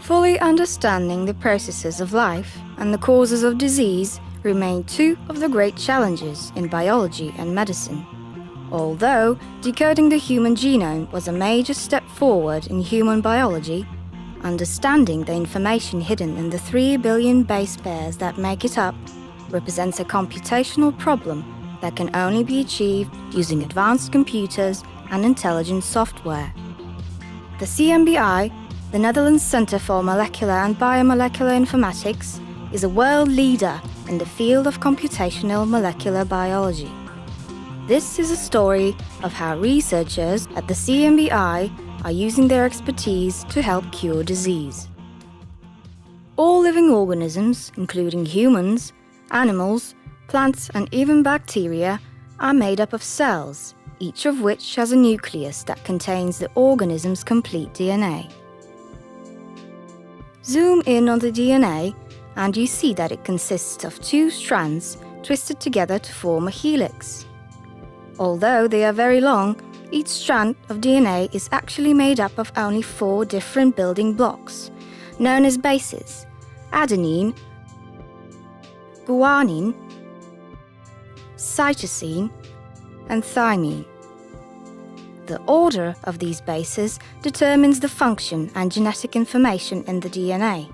Fully understanding the processes of life and the causes of disease remain two of the great challenges in biology and medicine. Although decoding the human genome was a major step forward in human biology, understanding the information hidden in the 3 billion base pairs that make it up represents a computational problem that can only be achieved using advanced computers and intelligent software. The CMBI, the Netherlands Centre for Molecular and Biomolecular Informatics, is a world leader in the field of computational molecular biology. This is a story of how researchers at the CMBI are using their expertise to help cure disease. All living organisms, including humans, animals, plants and even bacteria, are made up of cells, each of which has a nucleus that contains the organism's complete DNA. Zoom in on the DNA and you see that it consists of 2 strands twisted together to form a helix. Although they are very long, each strand of DNA is actually made up of only 4 different building blocks, known as bases: adenine, guanine, cytosine, and thymine. The order of these bases determines the function and genetic information in the DNA.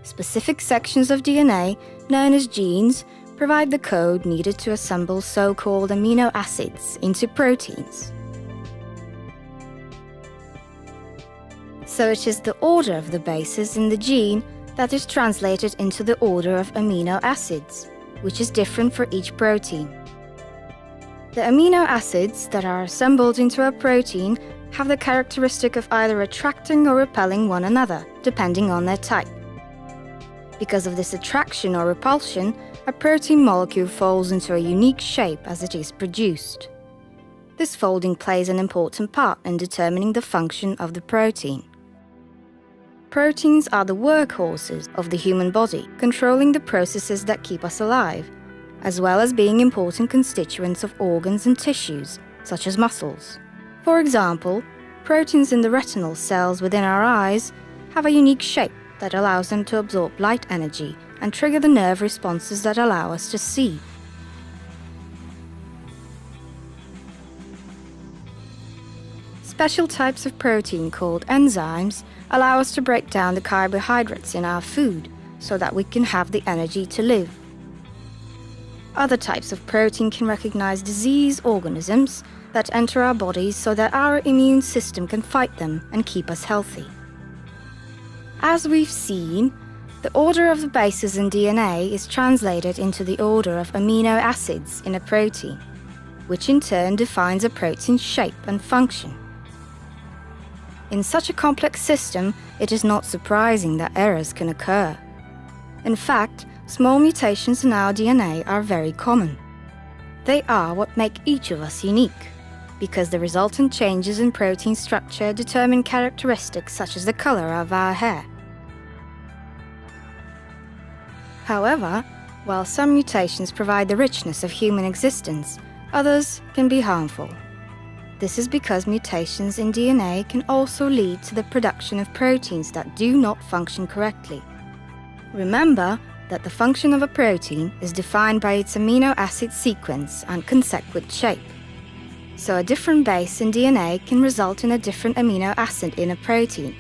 Specific sections of DNA, known as genes, provide the code needed to assemble so-called amino acids into proteins. So it is the order of the bases in the gene that is translated into the order of amino acids, which is different for each protein. The amino acids that are assembled into a protein have the characteristic of either attracting or repelling one another, depending on their type. Because of this attraction or repulsion, a protein molecule folds into a unique shape as it is produced. This folding plays an important part in determining the function of the protein. Proteins are the workhorses of the human body, controlling the processes that keep us alive, as well as being important constituents of organs and tissues, such as muscles. For example, proteins in the retinal cells within our eyes have a unique shape that allows them to absorb light energy and trigger the nerve responses that allow us to see. Special types of protein called enzymes allow us to break down the carbohydrates in our food so that we can have the energy to live. Other types of protein can recognize disease organisms that enter our bodies so that our immune system can fight them and keep us healthy. As we've seen, the order of the bases in DNA is translated into the order of amino acids in a protein, which in turn defines a protein's shape and function. In such a complex system, it is not surprising that errors can occur. In fact, small mutations in our DNA are very common. They are what make each of us unique, because the resultant changes in protein structure determine characteristics such as the color of our hair. However, while some mutations provide the richness of human existence, others can be harmful. This is because mutations in DNA can also lead to the production of proteins that do not function correctly. Remember that the function of a protein is defined by its amino acid sequence and consequent shape. So a different base in DNA can result in a different amino acid in a protein,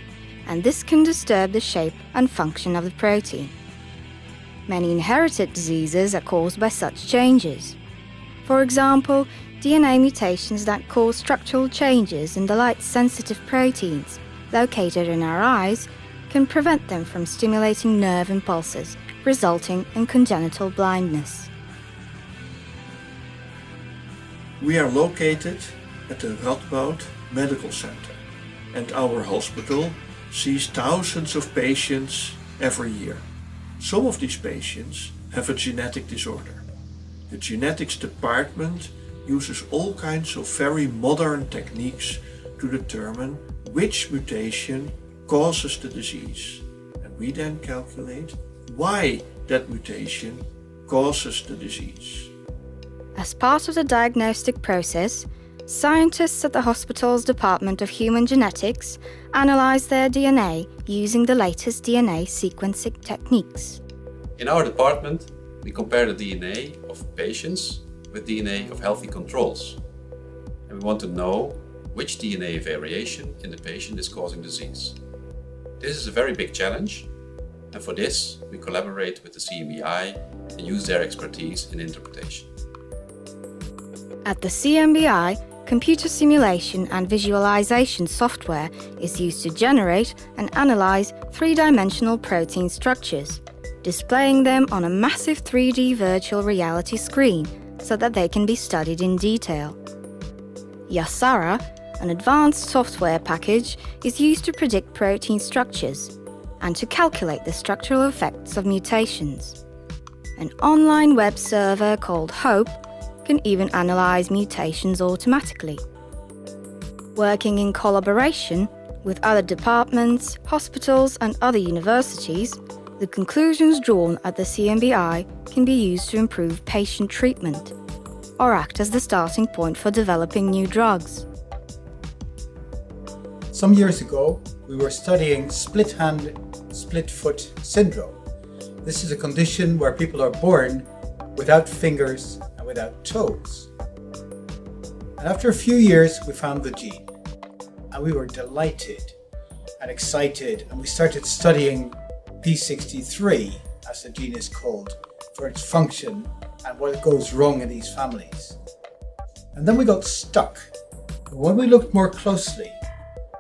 and this can disturb the shape and function of the protein. Many inherited diseases are caused by such changes. For example, DNA mutations that cause structural changes in the light-sensitive proteins located in our eyes can prevent them from stimulating nerve impulses, resulting in congenital blindness. We are located at the Radboudumc Medical Center, and our hospital sees thousands of patients every year. Some of these patients have a genetic disorder. The genetics department uses all kinds of very modern techniques to determine which mutation causes the disease, and we then calculate why that mutation causes the disease. As part of the diagnostic process, scientists at the hospital's Department of Human Genetics analyze their DNA using the latest DNA sequencing techniques. In our department, we compare the DNA of patients with DNA of healthy controls. And we want to know which DNA variation in the patient is causing disease. This is a very big challenge, and for this we collaborate with the CMBI and use their expertise in interpretation. At the CMBI, computer simulation and visualization software is used to generate and analyze three-dimensional protein structures, displaying them on a massive 3D virtual reality screen so that they can be studied in detail. Yasara, an advanced software package, is used to predict protein structures and to calculate the structural effects of mutations. An online web server called Hope can even analyze mutations automatically. Working in collaboration with other departments, hospitals and other universities, the conclusions drawn at the CMBI can be used to improve patient treatment or act as the starting point for developing new drugs. Some years ago, we were studying split-hand, split-foot syndrome. This is a condition where people are born without fingers and without toes. And after a few years, we found the gene. And we were delighted and excited, and we started studying P63, as the gene is called, for its function and what goes wrong in these families. And then we got stuck. When we looked more closely,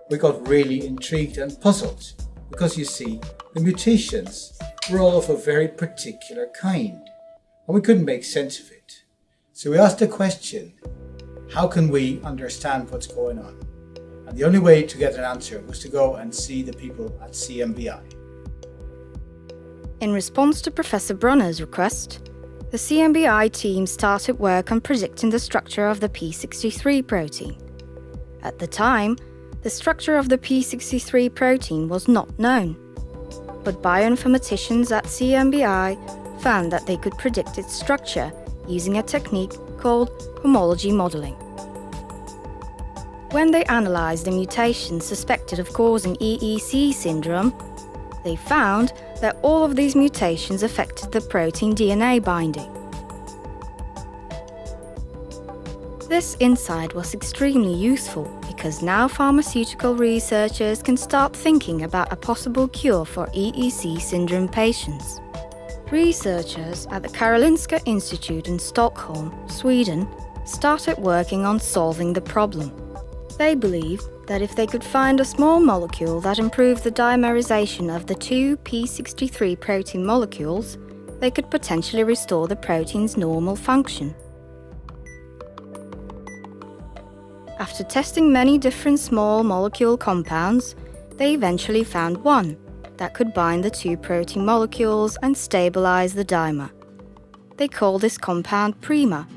we got really intrigued and puzzled, because you see, the mutations were all of a very particular kind, and we couldn't make sense of it. So we asked the question, how can we understand what's going on? And the only way to get an answer was to go and see the people at CMBI. In response to Professor Brunner's request, the CMBI team started work on predicting the structure of the P63 protein. At the time, the structure of the P63 protein was not known, but bioinformaticians at CMBI found that they could predict its structure using a technique called homology modeling. When they analyzed the mutations suspected of causing EEC syndrome, they found that all of these mutations affected the protein DNA binding. This insight was extremely useful because now pharmaceutical researchers can start thinking about a possible cure for EEC syndrome patients. Researchers at the Karolinska Institute in Stockholm, Sweden, started working on solving the problem. They believed that if they could find a small molecule that improved the dimerization of the two P63 protein molecules, they could potentially restore the protein's normal function. After testing many different small molecule compounds, they eventually found one that could bind the two protein molecules and stabilize the dimer. They call this compound PRIMA.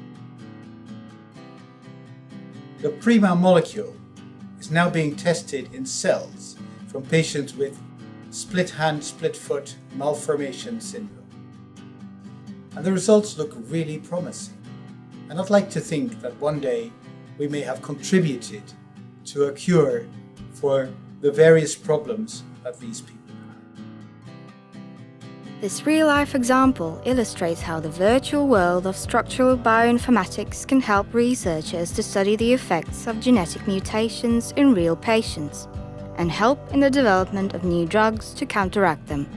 The PRIMA molecule is now being tested in cells from patients with split-hand, split-foot malformation syndrome. And the results look really promising. And I'd like to think that one day we may have contributed to a cure for the various problems that these people have. This real-life example illustrates how the virtual world of structural bioinformatics can help researchers to study the effects of genetic mutations in real patients and help in the development of new drugs to counteract them.